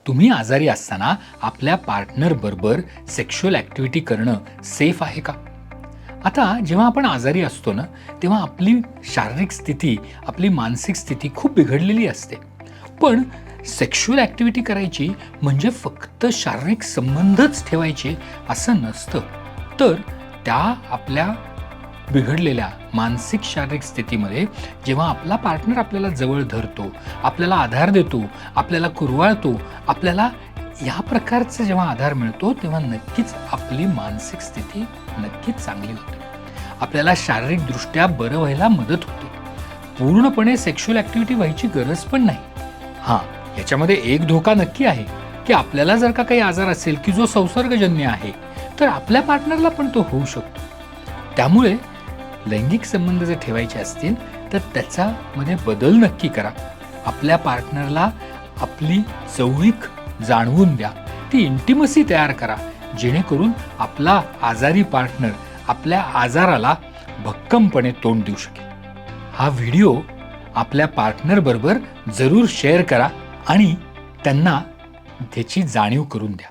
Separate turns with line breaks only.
तुम्ही आजारी असताना आपल्या पार्टनरबरोबर सेक्शुअल ॲक्टिव्हिटी करणं सेफ आहे का? आता जेव्हा आपण आजारी असतो ना, तेव्हा आपली शारीरिक स्थिती, आपली मानसिक स्थिती खूप बिघडलेली असते. पण सेक्शुअल ॲक्टिव्हिटी करायची म्हणजे फक्त शारीरिक संबंधच ठेवायचे असं नसतं. तर त्या आपल्या बिघडलेल्या मानसिक शारीरिक स्थितीमध्ये जेव्हा आपला पार्टनर आपल्याला जवळ धरतो, आपल्याला आधार देतो, आपल्याला कुरवाळतो, आपल्याला या प्रकारचा जेव्हा आधार मिळतो, तेव्हा नक्कीच आपली मानसिक स्थिती नक्कीच चांगली होते. आपल्याला शारीरिकदृष्ट्या बरं व्हायला मदत होते. पूर्णपणे सेक्शुअल ॲक्टिव्हिटी व्हायची गरज पण नाही. हां, याच्यामध्ये एक धोका नक्की आहे की आपल्याला जर का काही आजार असेल की जो संसर्गजन्य आहे, तर आपल्या पार्टनरला पण तो होऊ शकतो. त्यामुळे लैंगिक संबंध जर ठेवायचे असतील तर त्याच्यामध्ये बदल नक्की करा. आपल्या पार्टनरला आपली जवळीक जाणवून द्या, ती इंटिमसी तयार करा, जेणेकरून आपला आजारी पार्टनर आपल्या आजाराला भक्कमपणे तोंड देऊ शकेल. हा व्हिडिओ आपल्या पार्टनरबरोबर जरूर शेअर करा आणि त्यांना त्याची जाणीव करून द्या.